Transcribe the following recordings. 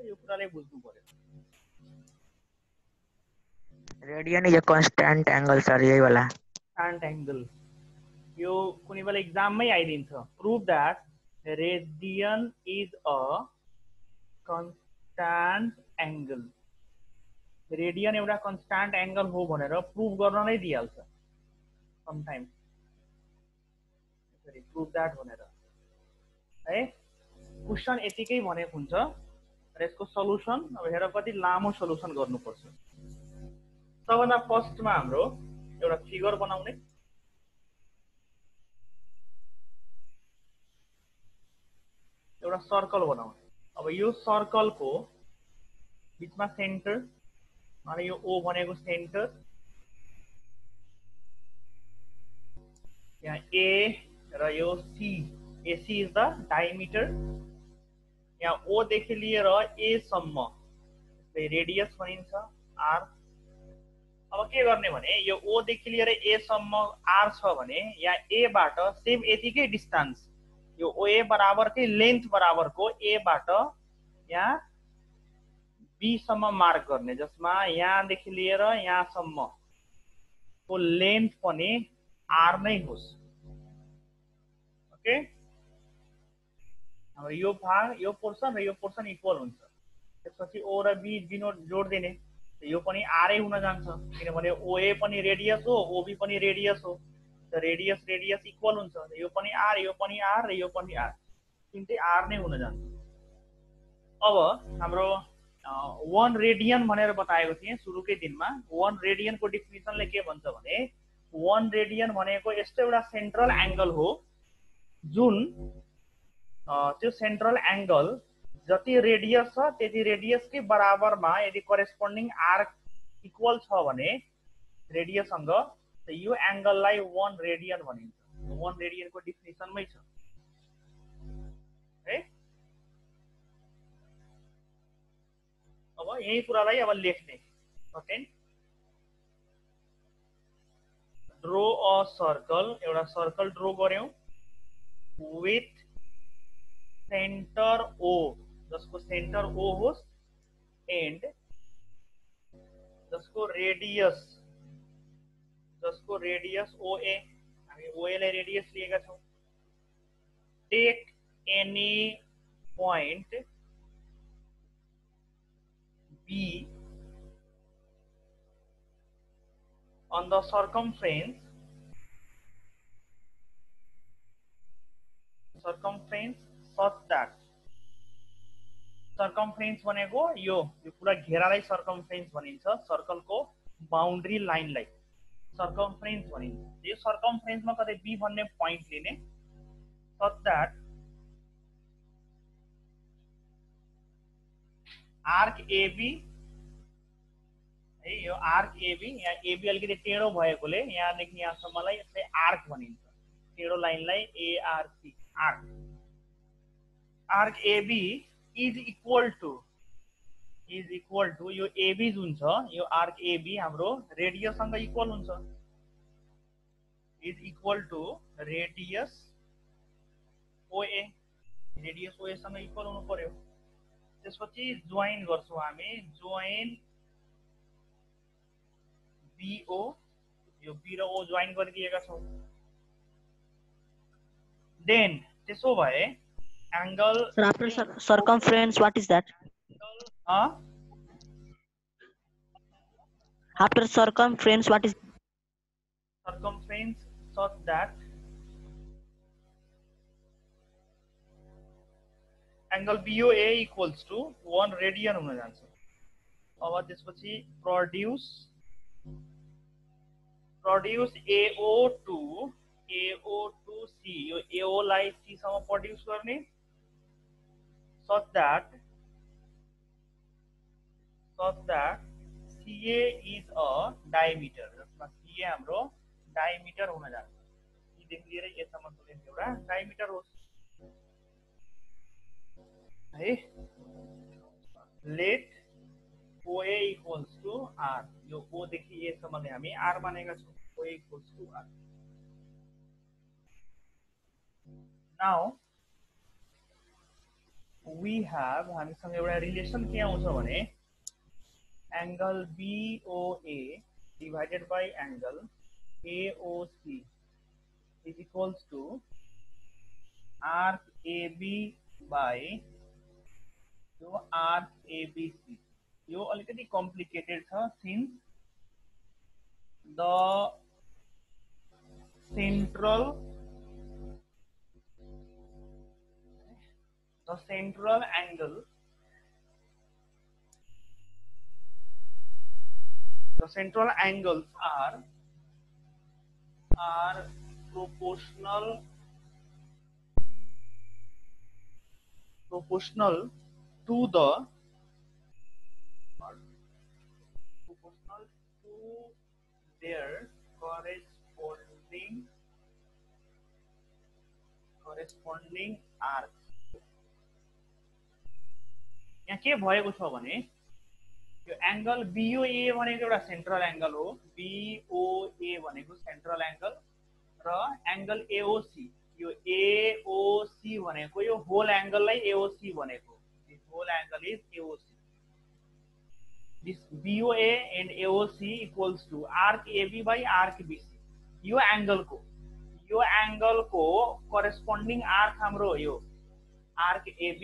यो कुरालाई बुझ्नु पर्यो। Radian is a constant angle sir, यही वाला कांस्टेंट एंगल यो कुनै बेला एक्जाममै आइदिन्छ। Prove that radian is a constant angle. Radian एउटा कांस्टेंट एंगल हो भनेर प्रूभ गर्न नै दिइहाल्छ समटाइम्स। यसरी प्रूभ दैट भनेर है क्वेशन यतिकै भनेको हुन्छ र यसको सल्युसन अब हेर कति लामो सल्युसन गर्नुपर्छ। सबभन्दा फर्स्टमा हाम्रो एउटा फिगर बनाउने, एउटा सर्कल बनाउने। अब यो सर्कलको बीचमा सेन्टर अनि यो ओ भनेको सेन्टर, यहाँ ए र यो C, AC is the diameter. यहाँ ओ देखि लिएर ए सम्म रेडियस भनिन्छ आर। अब के गर्ने भने यो ओ देखि लिएर ए सम्म आर छ भने यहाँ ए बाट सेम यतिकै डिस्टेंस यो ओ ए बराबरकै लेंथ बराबरको ए बाट यहाँ बी सम्म मार्क गर्ने, जसमा यहाँ देखि लिएर यहाँ सम्म को लेंथ पनि आर नै होस्। ओके, अब यो भाग यो पोर्सन र यो पोर्सन इक्वल हुन्छ। त्यसपछि ओ र बी डिनोट जोड दिने, यो पनि आरै हुन जान्छ किनभने ओए पनि रेडियस हो, ओबी पनि रेडियस हो। त रेडियस रेडियस इक्वल हुन्छ, यो पनि आर यो पनि आर र यो पनि आर, तिनटै आर नै हुन जान्छ। अब हाम्रो 1 रेडियन भनेर बताएको थिएँ सुरुकै दिनमा। 1 रेडियन को डेफिनेसनले के भन्छ भने 1 रेडियन भनेको यस्तो एउटा सेन्ट्रल एंगल हो जुन त्यो सेन्ट्रल एंगल जति रेडियस छ त्यति रेडियसकै बराबरमा यदि करेस्पोन्डिङ आर्क इक्वल छ भने रेडियससँग, त यो एंगललाई 1 रेडियन भनिन्छ। 1 रेडियनको डेफिनेसनमै छ है। अब यही कुरालाई अब लेख्ने। ओके, ड्रो अ सर्कल, एउटा सर्कल ड्रो गर्यौं विथ सेन्टर ओ, जसको सेन्टर ओ होस् एन्ड जसको रेडियस ओए, हामी ओए लाई रेडियस लिएका छौं। Take any point B on the circumference such that, circumference भनेको यो पुरा घेरालाई circumference भनिन्छ। सर्कलको बाउन्ड्री लाइनलाई circumference भनिन्छ। यो circumference मा कतै बी भन्ने पॉइंट लिने, such that आर्क एबी है, यो आर्क एबी, यहाँ एबी अलिकति टेढो भएकोले यहाँदेखि यहाँसम्मलाई यसलाई आर्क भनिन्छ। टेढो लाइनलाई ARC arc. Arc AB is equal to यो एबी जुन छ यो आर्क एबी हाम्रो रेडियससँग इक्वल हुन्छ। Is equal to radius OA, radius OA सँग इक्वल हुनु पर्यो। त्यसपछि जोइन गर्छौं हामी, जोइन बीओ, यो बी र ओ जोइन गरिदिएका छौं। देन त्यसो भए angle Sir, after circumference, what is that? After circumference, what is? Circumference such that angle BOA equals to 1 radian हुन जान्छ। अब त्यसपछि प्रोड्यूस AO2C, यो AO लाई C सम्म प्रोड्यूस गर्ने, such that CA is a diameter, जसमा CA हाम्रो डायमिटर हुन जान्छ। C देखि लिएर A सम्मको लेन्थ एउटा डायमिटर होस् है। लेट OA equals to R, यो O देखि A सम्मले हामी R मानेका छौं। OA equals to R। Now we have हामीसँग एउटा रिलेसन के आउँछ भने angle BOA divided by angle AOC is equals to arc AB by यो आर्क ABC। यो अलिकति कम्प्लिकेटेड छ since the central angle the central angles are proportional to the their corresponding arcs। यहाँ के भएको छ भने यो एंगल BOA भनेको एउटा सेन्ट्रल एंगल हो। BOA भनेको सेन्ट्रल एंगल र एंगल AOC यो AOC भनेको यो होल एंगललाई AOC भनेको। This whole angle is AOC। This BOA and AOC equals to arc AB by arc BC। यो एंगल को करेस्पोन्डिङ आर्क हाम्रो यो आर्क AB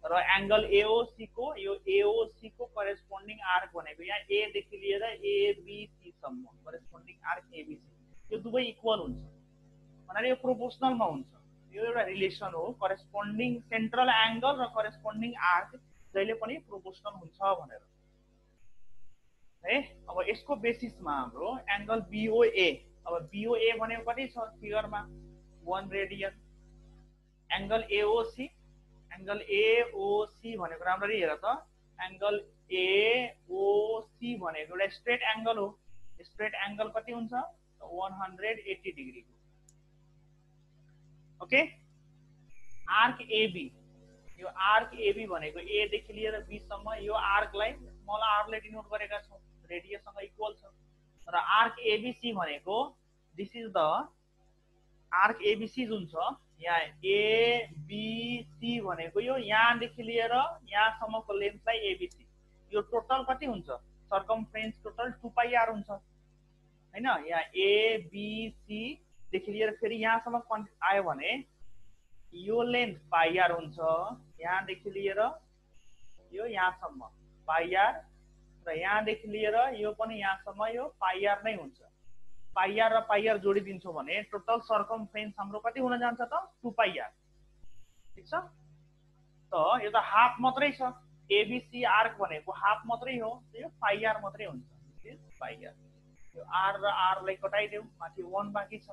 र एंगल AOC को यो AOC को करेस्पोन्डिङ आर्क भनेको यहाँ A देखि लिएर ABC सम्म करेस्पोन्डिङ आर्क ABC यो दुवै इक्वल हुन्छ भन्नाले यो प्रोपोर्सनल मा हुन्छ। यो एउटा रिलेसन हो करेस्पोन्डिङ सेन्ट्रल एंगल र करेस्पोन्डिङ आर्क जहिले पनि प्रोपोर्सनल हुन्छ भनेर है। अब यसको बेसिसमा हाम्रो एंगल BOA अब BOA भनेको कति छ फिगरमा 1 रेडियन। एंगल AOC भनेको राम्ररी हेर त एंगल AOC भनेको एउटा स्ट्रेट एंगल हो। स्ट्रेट एंगल कति हुन्छ 180 डिग्री को। ओके आर्क AB यो आर्क AB भनेको A देखि लिएर B सम्म यो आर्कलाई स्मल r ले डिनोट गरेका छौं रेडियस सँग इक्वल छ। र आर्क ABC भनेको this is the arc ABC जुन छ यहाँ ABC भनेको यो यहाँ देखि लिएर यहाँ सम्मको लेन्थलाई ABC यो टोटल कति हुन्छ सर्कमफ्रेन्स टोटल 2πr हुन्छ हैन। यहाँ ABC देखि लिएर फेरि यहाँ सम्म आयो भने यो लेन्थ πr हुन्छ। यहाँ देखि लिएर यो यहाँ सम्म πr र यहाँ देखि लिएर यो पनि यहाँ सम्म यो πr नै हुन्छ। πr र πr जोडिदिन्छौ भने टोटल सर्कमफ्रेन्स हाम्रो कति हुन जान्छ त 2πr। ठीक छ त यो त हाफ मात्रै छ। ABC आर्क भनेको हाफ मात्रै हो यो πr मात्रै हुन्छ। This is πr। यो r र r लाई कटाइदेऊ माथि 1 बाँकी छ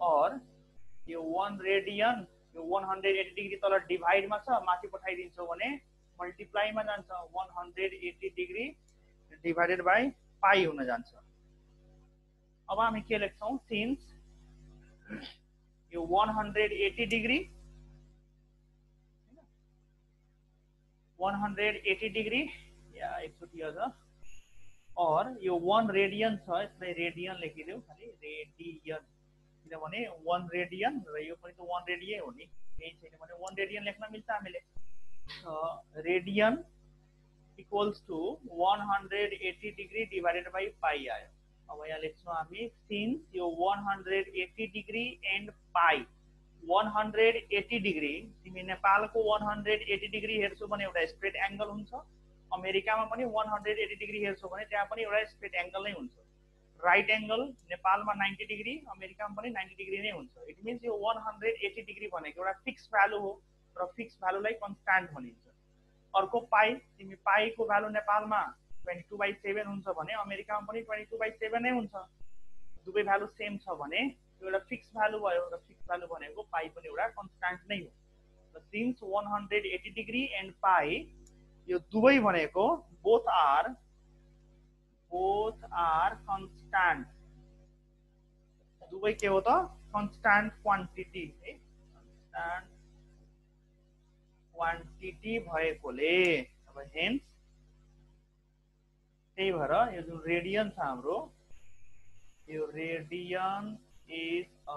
और यो 1 रेडियन यो 180 डिग्री तल डिवाइड मा छ माथि पठाइदिन्छौ भने मल्टिप्लाई मा जान्छ 180 डिग्री डिवाइडेड बाइ पाई हुन जान्छ। अब हामी के लेख्छौं सिन्स यो 180 डिग्री 180 डिग्री या एकचोटि अझ और यो 1 रेडियन छ यसलाई रेडियन लेखिदेऊ खाली रेडियन किनभने 1 रेडियन र यो पनि त 1 रेडियन हो नि यही छैन भने 1 रेडियन लेख्न मिल्छ हामीले। Radian equals to 180 degree divided by pi आयो। अब यहाँ लेख्छौं हामी सिन्स यो 180 डिग्री एन्ड पाई 180 डिग्री तिमी नेपालको 180 डिग्री हेर्छौ भने एउटा स्ट्रेट एंगल हुन्छ। अमेरिकामा पनि 180 डिग्री हेर्छौ भने त्यहाँ पनि एउटा स्ट्रेट एंगल नै हुन्छ। राइट एंगल नेपालमा 90 डिग्री अमेरिकामा पनि 90 डिग्री नै हुन्छ। इट मिन्स यो 180 डिग्री भनेको एउटा फिक्स भ्यालु हो र फिक्स भ्यालुलाई कन्स्ट्यान्ट भनिन्छ। अर्को पाई तिमी पाईको भ्यालु नेपालमा 22/7 हुन्छ भने अमेरिकामा पनि 22/7 नै हुन्छ। दुवै भ्यालु सेम छ भने यो एउटा फिक्स भ्यालु भयो र फिक्स भ्यालु भनेको पाई पनि एउटा कन्स्ट्यान्ट नै हो। र सिन्स 180 डिग्री एन्ड पाई यो दुवै भनेको बोथ आर कन्स्ट्यान्ट। दुवै के हो त कन्स्ट्यान्ट क्वान्टिटी है कन्स्ट्यान्ट क्वान्टिटी भएकोले अब हेन्स त्यही भएर यो जुन रेडियन छ हाम्रो यो radian is a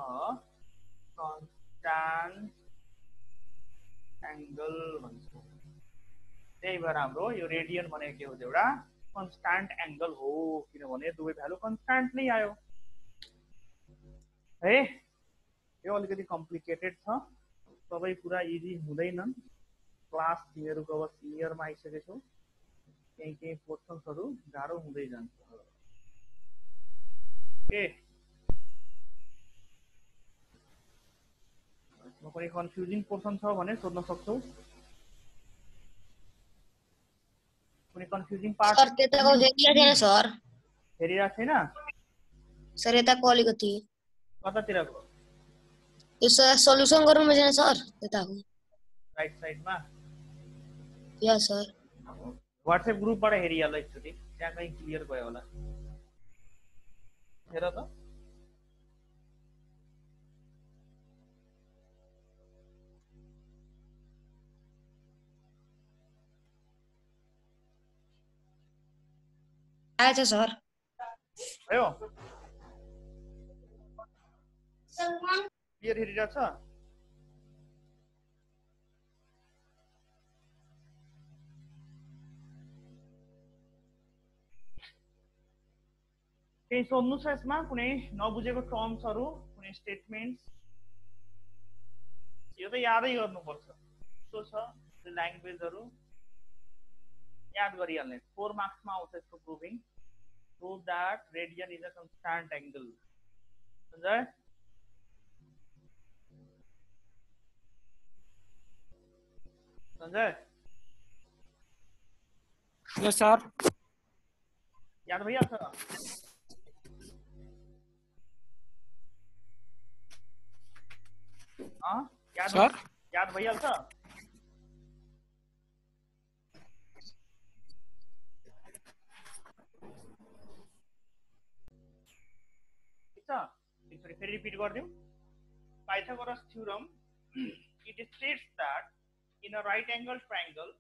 constant angle भन्छौँ। त्यही भएर हाम्रो यो रेडियन भनेको के हो एउटा कन्स्टान्ट एंगल हो, किनभने दुवै भ्यालु कन्स्टान्ट नै आयो है। यो अलिकति कम्प्लिकेटेड छ, सबै कुरा इजी हुँदैनन्। क्लास तिमीहरूको अब सिनियरमा आइसकेछौ, केही पोर्सन्सहरू गाह्रो हुँदै जान्छ। ओके, कुनै कन्फ्युजिङ पोर्सन छ भने सोध्न सक्छौ। कुनै कन्फ्युजिङ पार्ट सर त्यताको हेरिरहेको थिएन सर। हेरिरहेको छैन? सर यताको अलिकति कतातिरको? यो सल्युसन गर्नु मिल्दैन सर त्यताको। राइट साइडमा? यस सर। व्हाट्सएप ग्रुपबाट हेरिहाल एकचोटि, त्यहाँ कहीँ क्लियर भयो होला। हेर त। आएछ सर। भयो? क्लियर हेरिरहेछ? केही सोध्नु छ यसमा? कुनै नबुझेको टर्म्सहरू, कुनै स्टेटमेन्ट्स? यो त यादै गर्नुपर्छ। कस्तो छ ल्याङ्ग्वेजहरू याद गरिहाल्ने। 4 मार्क्समा आउँछ यसको proving. Prove that radian is a constant angle. Sanjay Sanjay yes sir. याद भइहाल्छ? सर याद भइहाल्छ? फेरि रिपिट गरिदिउँ। Pythagoras theorem, it states that in a right angle triangle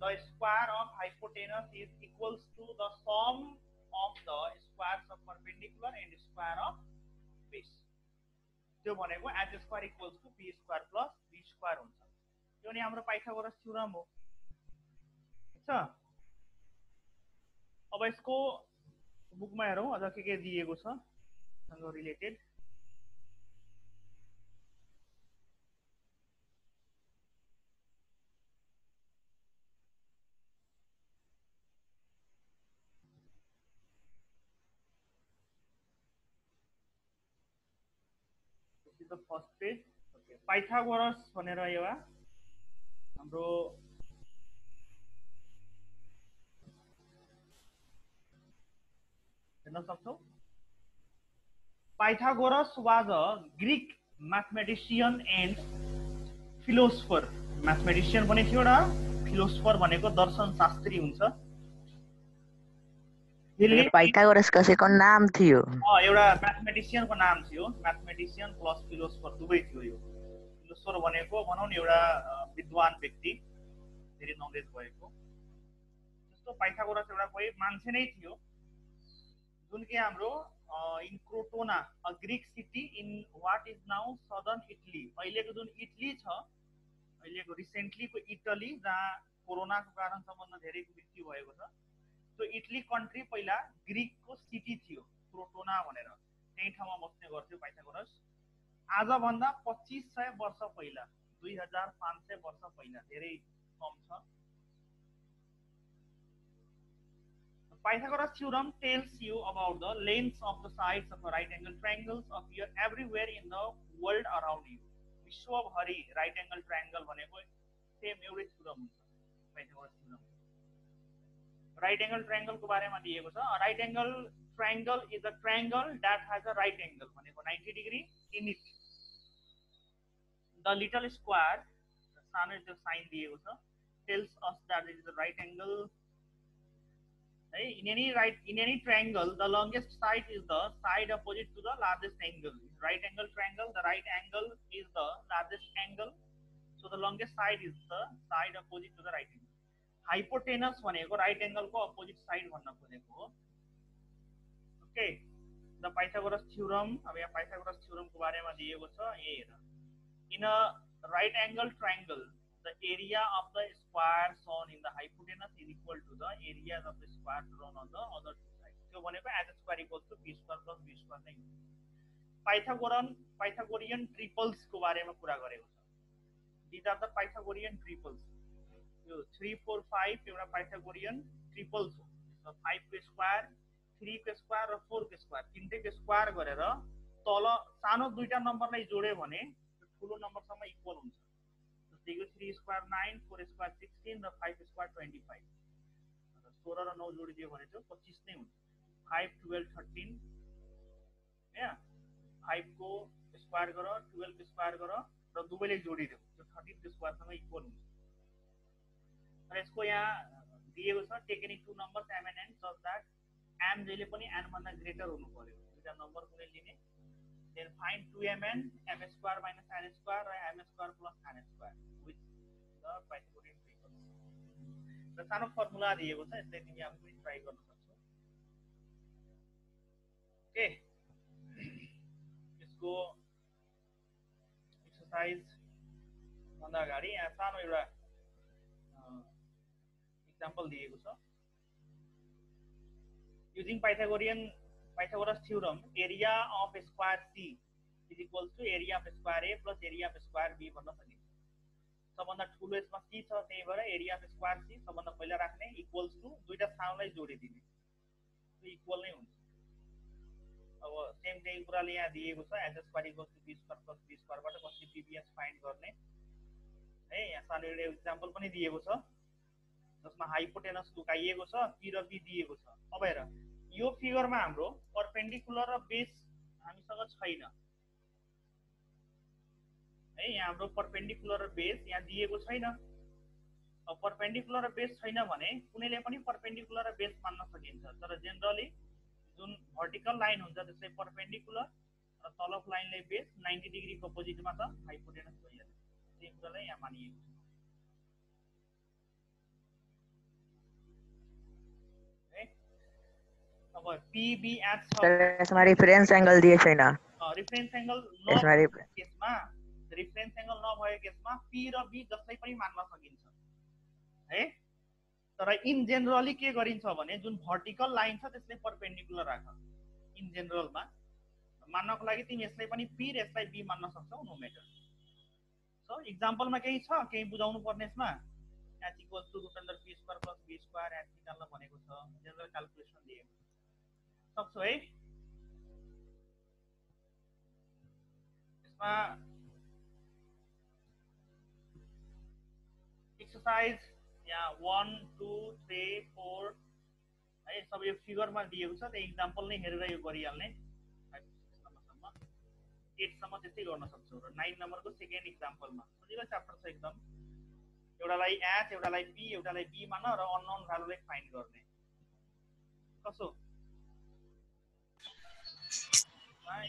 the square of hypotenuse is equals to the sum of the squares of perpendicular and square of base. त्यो भनेको h square equals to b square plus b square हुन्छ। यो नि हाम्रो Pythagoras theorem हो। ठीक छ? अब यसको बुकमा हेरौँ अझ के दिएको छ सँग related. the first page. Okay. Pythagoras भनेर एउटा हाम्रो हेर्न सक्छौ। Pythagoras was a Greek mathematician and philosopher. Mathematician भने थियो र philosopher भनेको दर्शन शास्त्री हुन्छ। पाइथागोरस कसैको नाम थियो? एउटा म्याथमेटिशियन को नाम थियो। म्याथमेटिशियन प्लस फिलोसोफर दुवै थियो। यो फिलोसोफर भनेको भनौं न एउटा विद्वान व्यक्ति, धेरै नलेज भएको। जस्तो पाइथागोरस एउटा कोही मान्छे नै थियो जुन कि हाम्रो in Crotona, a Greek city in what is now southern Italy. अहिलेको जुन इटली छ, अहिलेको रिसेन्टलीको इटली जहाँ कोरोनाको कारण सम्बन्ध धेरै मृत्यु भएको छ, तो इटली कन्ट्री पहिला ग्रीक को सिटी थियो क्रोटोना भनेर। त्यही ठाउँमा बस्ने गर्थ्यो पाइथागोरस। आज भन्दा 2500 वर्ष पहिला, 2500 वर्ष पहिला, धेरै कम छ। Pythagoras theorem tells you about the lengths of the sides of a right angle triangles appear everywhere in the world around you. विश्वभरि राइट एंगल ट्रायंगल भनेको सेम एउटै थ्योरम हुन्छ Pythagoras theorem. Right angle triangle को बारेमा दिएको छ। Right angle triangle is a triangle that has a right angle भनेको 90 degree in it. The little square, सानो त्यो साइन दिएको छ, tells us that it is a right angle. In any triangle, the longest side is the side opposite to the largest angle. Right angle triangle, the right angle is the largest angle, so the longest side is the side opposite to the right angle. Hypotenuse भनेको right angle को opposite side भन्न खोजेको हो। Okay, the Pythagoras theorem, अब यहाँ Pythagoras theorem को बारेमा दिएको छ। ये हेर, in a right angle triangle, the area of the square shown in the hypotenuse is equal to the areas of the square drawn on the other two sides. त्यो भनेको h square equals to b square plus b square नै हो. Pythagorean triples को बारेमा कुरा गरेको छ. These are the Pythagorean triples. यो 3 4 5 एउटा पाइथागोरियन ट्रिपल्स हो. 5 को स्क्वायर, 3 को स्क्वायर र 4 को स्क्वायर तीनटैको स्क्वायर गरेर तल सानो दुईटा नम्बरलाई जोड्यो भने ठुलो नम्बरसम्म इक्वल हुन्छ. जस्तै यो 3 स्क्वायर 9, 4 स्क्वायर 16 र 5 स्क्वायर 25. 16 र 9 जोडिदियो भने चाहिँ 25 नै हुन्छ. 5 12 13 हैन. 5 को स्क्वायर गर, 12 को स्क्वायर गर र दुवैले जोडिदियो. त्यो 13 को स्क्वायरसँग इक्वल हुन्छ. र यसको यहाँ दिएको छ take any two numbers m and n such that m जहिले पनि n भन्दा ग्रेटर हुनु पर्यो. दुईटा नम्बर कुनै लिने. Then find 2mn m square minus n square र m square plus n square with the Pythagorean triple. र सानो फर्मुला दिएको छ. यसलाई तिमी आफै पनि ट्राई गर्न सक्छौ. ओके. यसको एक्सरसाइज भन्दा अगाडि यहाँ सानो एउटा example दिएको छ. Using Pythagoras theorem, area of square C is equals to area of square A plus area of square B भन्न सकिन्छ. सबभन्दा ठुलो यसमा C छ, त्यही भएर area of square C सबभन्दा पहिला राख्ने इक्वल्स टु दुईटा सानोलाई जोडिदिने. त्यो इक्वल नै हुन्छ. अब सेम त्यही कुराले यहाँ दिएको छ h square equals to b square plus b square बाट कसरी pbs फाइन्ड गर्ने है. यहाँ सानो एउटा एक्जाम्पल पनि दिएको छ जसमा हाइपोटेनस लुकाइएको छ, p र b दिएको छ. अब हेर यो फिगरमा हाम्रो परपेन्डिकुलर र बेस हामीसँग छैन है. यहाँ हाम्रो परपेन्डिकुलर र बेस यहाँ दिएको छैन. अब परपेन्डिकुलर र बेस छैन भने कुनैले पनि परपेन्डिकुलर र बेस मान्न सकिन्छ. तर जेनरली जुन भर्टिकल लाइन हुन्छ त्यसलाई परपेन्डिकुलर र तलको लाइनलाई बेस 90 डिग्री को अपोजिटमा त हाइपोटेनस भइहाल्छ. त्यही कुरालाई यहाँ मानिएको छ. अब PBH छ. यसमा रेफरेन्स एंगल दिएको छैन. रेफरेन्स एंगल यसमा केसमा रेफरेन्स एंगल नभएको केसमा P र B जसलाई पनि मान्न सकिन्छ है. तर इन जेनरली के गरिन्छ भने जुन भर्टिकल लाइन छ त्यसलाई परपेन्डिकुलर राख. इन जेनरलमा मान्नको लागि तिमी यसलाई पनि P र यसलाई B मान्न सक्छौ. No matter. सो एक्जाम्पलमा केही छ केही बुझाउनु पर्ने यसमा. h equals to root under p square plus b square h निकाल्न भनेको छ. जेनरल क्याल्कुलेसन दिएको सक्छौ है. यसमा एक्सरसाइज यहाँ 1 2 3 4 है सबै यो फिगरमा दिएको छ. त्यो एक्जाम्पल नै हेरेर यो गरिहाल्ने. 8 सम्म त्यस्तै गर्न सक्छौ. र 9 नम्बरको सेकेन्ड एक्जाम्पलमा सजिलो च्याप्टर छ एकदम. एउटालाई h एउटालाई p एउटालाई b मान र अननोन भ्यालुलाई फाइन्ड गर्ने. कसो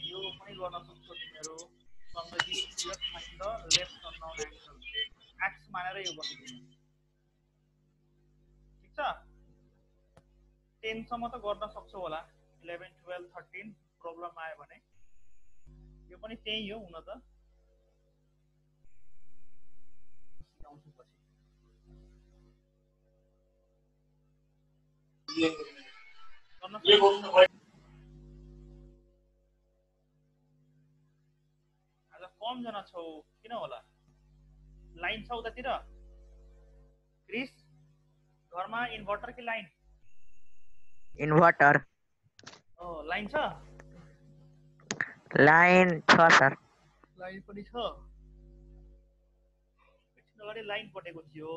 यो पनि गर्न सक्छौ तिमीहरू. Summary left find the left unknown angle x मानेर यो गरिदिनु. ठीक छ. 10 सम्म त गर्न सक्छौ होला. 11 12 13 प्रब्लम आयो भने यो पनि त्यही हो हुन त. सिकाउँछु पछि. आज कम जना छौ किन होला? लाइन छ उतातिर क्रिस घरमा इन्भर्टर कि लाइन? इन्भर्टर. लाइन छ. लाइन छ सर. लाइन पनि छ. एकछिन अगाडि लाइन पटेको थियो.